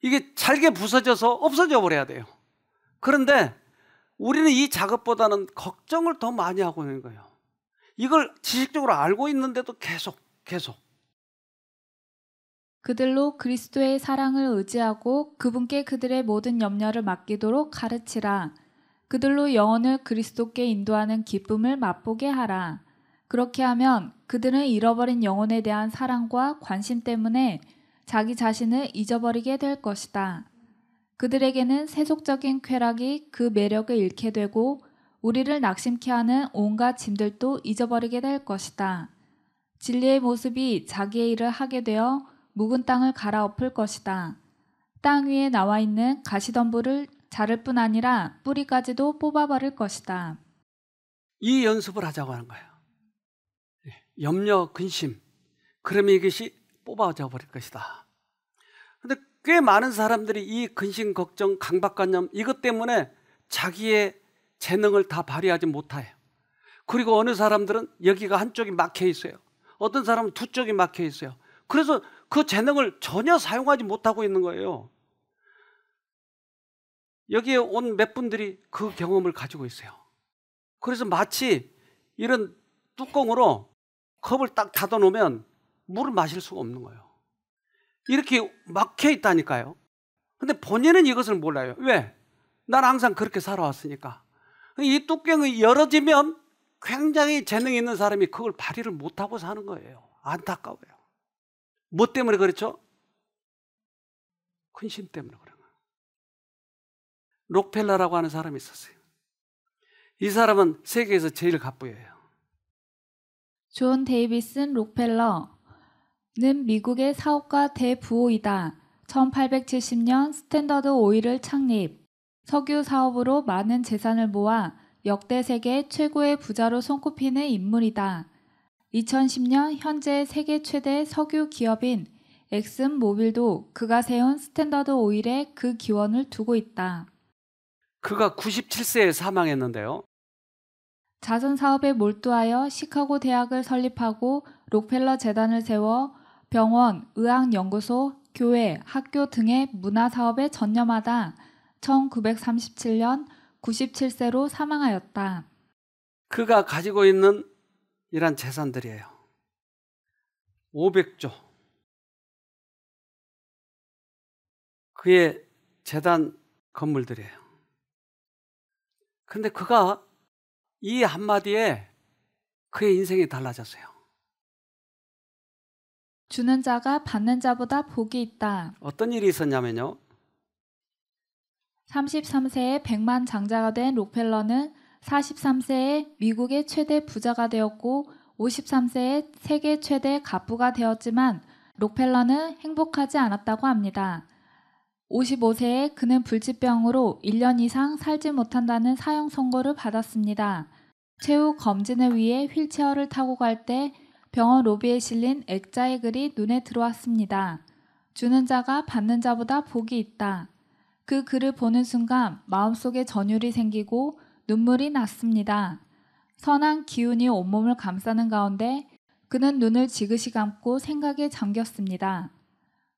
이게 잘게 부서져서 없어져 버려야 돼요. 그런데 우리는 이 작업보다는 걱정을 더 많이 하고 있는 거예요. 이걸 지식적으로 알고 있는데도 계속 그들로 그리스도의 사랑을 의지하고 그분께 그들의 모든 염려를 맡기도록 가르치라. 그들로 영혼을 그리스도께 인도하는 기쁨을 맛보게 하라. 그렇게 하면 그들은 잃어버린 영혼에 대한 사랑과 관심 때문에 자기 자신을 잊어버리게 될 것이다. 그들에게는 세속적인 쾌락이 그 매력을 잃게 되고 우리를 낙심케 하는 온갖 짐들도 잊어버리게 될 것이다. 진리의 모습이 자기의 일을 하게 되어 묵은 땅을 갈아엎을 것이다. 땅 위에 나와 있는 가시덤불을 자를 뿐 아니라 뿌리까지도 뽑아버릴 것이다. 이 연습을 하자고 하는 거예요. 염려, 근심. 그러면 이것이 뽑아져 버릴 것이다. 그런데 꽤 많은 사람들이 이 근심, 걱정, 강박관념 이것 때문에 자기의 재능을 다 발휘하지 못해요. 그리고 어느 사람들은 여기가 한쪽이 막혀 있어요. 어떤 사람은 두 쪽이 막혀 있어요. 그래서 그 재능을 전혀 사용하지 못하고 있는 거예요. 여기에 온 몇 분들이 그 경험을 가지고 있어요. 그래서 마치 이런 뚜껑으로 컵을 딱 닫아놓으면 물을 마실 수가 없는 거예요. 이렇게 막혀 있다니까요. 근데 본인은 이것을 몰라요. 왜? 난 항상 그렇게 살아왔으니까. 이 뚜껑이 열어지면 굉장히 재능이 있는 사람이 그걸 발휘를 못하고 사는 거예요. 안타까워요. 뭐 때문에 그렇죠? 근심 때문에 그런 거예요. 록펠러라고 하는 사람이 있었어요. 이 사람은 세계에서 제일 갑부예요. 존 데이비슨 록펠러는 미국의 사업가 대부호이다. 1870년 스탠더드 오일을 창립, 석유 사업으로 많은 재산을 모아 역대 세계 최고의 부자로 손꼽히는 인물이다. 2010년 현재 세계 최대 석유 기업인 엑슨모빌도 그가 세운 스탠더드 오일에 그 기원을 두고 있다. 그가 97세에 사망했는데요. 자선 사업에 몰두하여 시카고 대학을 설립하고 록펠러 재단을 세워 병원, 의학연구소, 교회, 학교 등의 문화 사업에 전념하다 1937년 97세로 사망하였다. 그가 가지고 있는 이런 재산들이에요. 500조. 그의 재단 건물들이에요. 근데 그가 이 한마디에 그의 인생이 달라졌어요. 주는 자가 받는 자보다 복이 있다. 어떤 일이 있었냐면요. 33세에 백만 장자가 된 록펠러는 43세에 미국의 최대 부자가 되었고 53세에 세계 최대 갑부가 되었지만 록펠러는 행복하지 않았다고 합니다. 55세에 그는 불치병으로 1년 이상 살지 못한다는 사형 선고를 받았습니다. 최후 검진을 위해 휠체어를 타고 갈 때 병원 로비에 실린 액자의 글이 눈에 들어왔습니다. 주는 자가 받는 자보다 복이 있다. 그 글을 보는 순간 마음속에 전율이 생기고 눈물이 났습니다. 선한 기운이 온몸을 감싸는 가운데 그는 눈을 지그시 감고 생각에 잠겼습니다.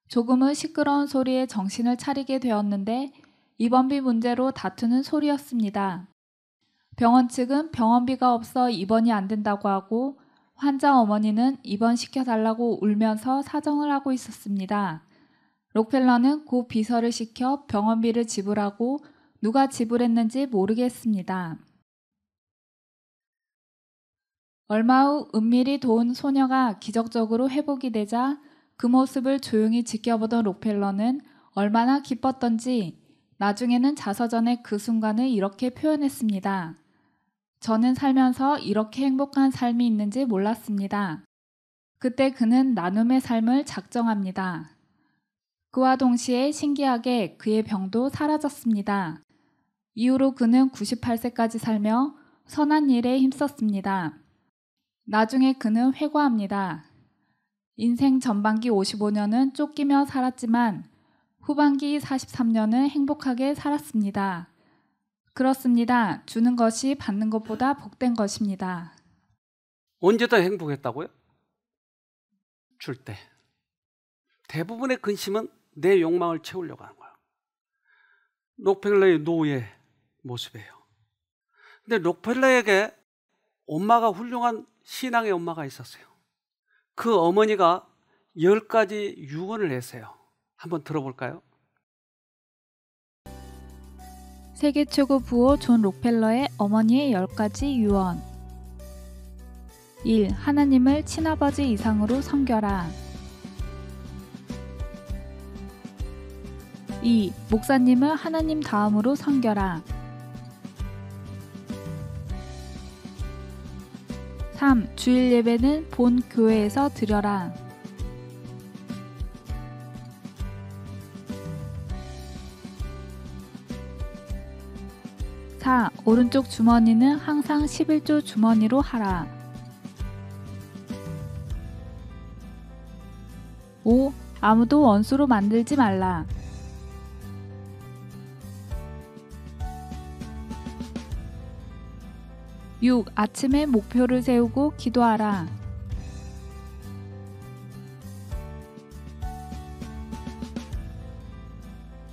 조금은 시끄러운 소리에 정신을 차리게 되었는데 입원비 문제로 다투는 소리였습니다. 병원 측은 병원비가 없어 입원이 안 된다고 하고 환자 어머니는 입원시켜달라고 울면서 사정을 하고 있었습니다. 록펠러는 곧 비서를 시켜 병원비를 지불하고 누가 지불했는지 모르겠습니다. 얼마 후 은밀히 도운 소녀가 기적적으로 회복이 되자 그 모습을 조용히 지켜보던 록펠러는 얼마나 기뻤던지 나중에는 자서전에 그 순간을 이렇게 표현했습니다. 저는 살면서 이렇게 행복한 삶이 있는지 몰랐습니다. 그때 그는 나눔의 삶을 작정합니다. 그와 동시에 신기하게 그의 병도 사라졌습니다. 이후로 그는 98세까지 살며 선한 일에 힘썼습니다. 나중에 그는 회고합니다. 인생 전반기 55년은 쫓기며 살았지만 후반기 43년은 행복하게 살았습니다. 그렇습니다. 주는 것이 받는 것보다 복된 것입니다. 언제 더 행복했다고요? 줄 때. 대부분의 근심은 내 욕망을 채우려고 하는 거예요. 록펠러의 노후의 모습이에요. 근데 록펠러에게 엄마가 훌륭한 신앙의 엄마가 있었어요. 그 어머니가 10가지 유언을 했어요. 한번 들어볼까요? 세계 최고 부호 존 록펠러의 어머니의 10가지 유언. 1. 하나님을 친아버지 이상으로 섬겨라. 2. 목사님을 하나님 다음으로 섬겨라. 3. 주일 예배는 본 교회에서 드려라. 4. 오른쪽 주머니는 항상 11조 주머니로 하라. 5. 아무도 원수로 만들지 말라. 6. 아침에 목표를 세우고 기도하라.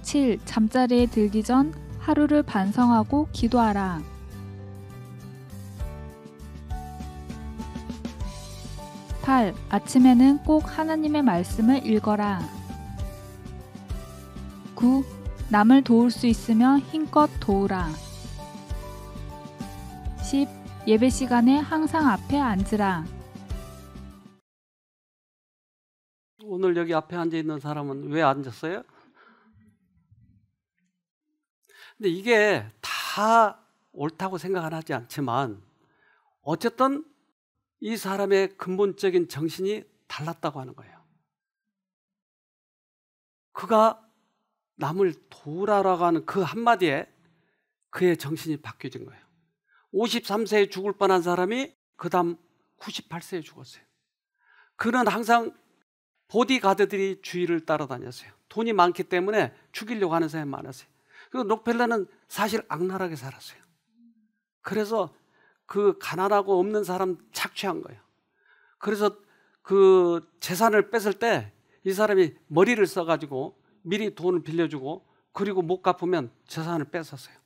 7. 잠자리에 들기 전 하루를 반성하고 기도하라. 8. 아침에는 꼭 하나님의 말씀을 읽어라. 9. 남을 도울 수 있으면 힘껏 도우라. 10. 예배 시간에 항상 앞에 앉으라. 오늘 여기 앞에 앉아 있는 사람은 왜 앉았어요? 근데 이게 다 옳다고 생각은 하지 않지만 어쨌든 이 사람의 근본적인 정신이 달랐다고 하는 거예요. 그가 남을 도우라라고 하는 그 한마디에 그의 정신이 바뀌어진 거예요. 53세에 죽을 뻔한 사람이 그 다음 98세에 죽었어요. 그는 항상 보디가드들이 주위를 따라다녔어요. 돈이 많기 때문에 죽이려고 하는 사람이 많았어요. 그리고 록펠러는 사실 악랄하게 살았어요. 그래서 그 가난하고 없는 사람 착취한 거예요. 그래서 그 재산을 뺏을 때 이 사람이 머리를 써가지고 미리 돈을 빌려주고 그리고 못 갚으면 재산을 뺏었어요.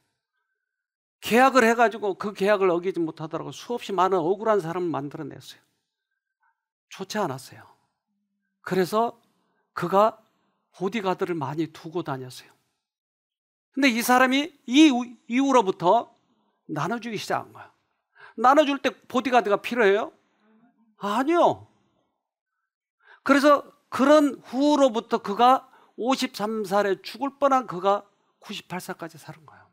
계약을 해가지고 그 계약을 어기지 못하더라고 수없이 많은 억울한 사람을 만들어냈어요. 좋지 않았어요. 그래서 그가 보디가드를 많이 두고 다녔어요. 근데 이 사람이 이 이후로부터 나눠주기 시작한 거야. 나눠줄 때 보디가드가 필요해요? 아니요. 그래서 그런 후로부터 그가 53살에 죽을 뻔한 그가 98살까지 사는 거예요.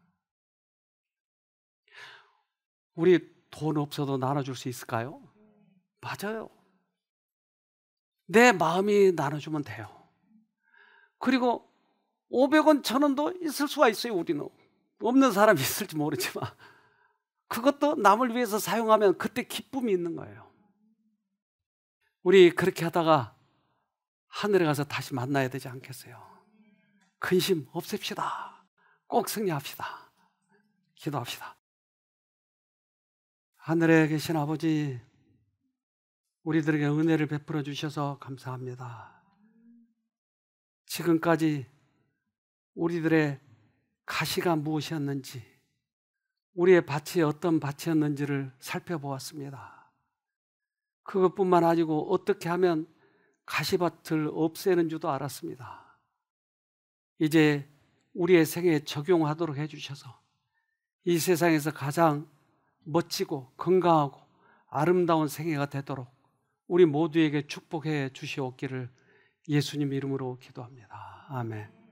우리 돈 없어도 나눠줄 수 있을까요? 맞아요. 내 마음이 나눠주면 돼요. 그리고 500원, 1000원도 있을 수가 있어요. 우리는 없는 사람이 있을지 모르지만 그것도 남을 위해서 사용하면 그때 기쁨이 있는 거예요. 우리 그렇게 하다가 하늘에 가서 다시 만나야 되지 않겠어요? 근심 없앱시다. 꼭 승리합시다. 기도합시다. 하늘에 계신 아버지, 우리들에게 은혜를 베풀어 주셔서 감사합니다. 지금까지 우리들의 가시가 무엇이었는지, 우리의 밭이 어떤 밭이었는지를 살펴보았습니다. 그것뿐만 아니고 어떻게 하면 가시밭을 없애는 줄도 알았습니다. 이제 우리의 생애에 적용하도록 해주셔서 이 세상에서 가장 멋지고 건강하고 아름다운 생애가 되도록 우리 모두에게 축복해 주시옵기를 예수님 이름으로 기도합니다. 아멘.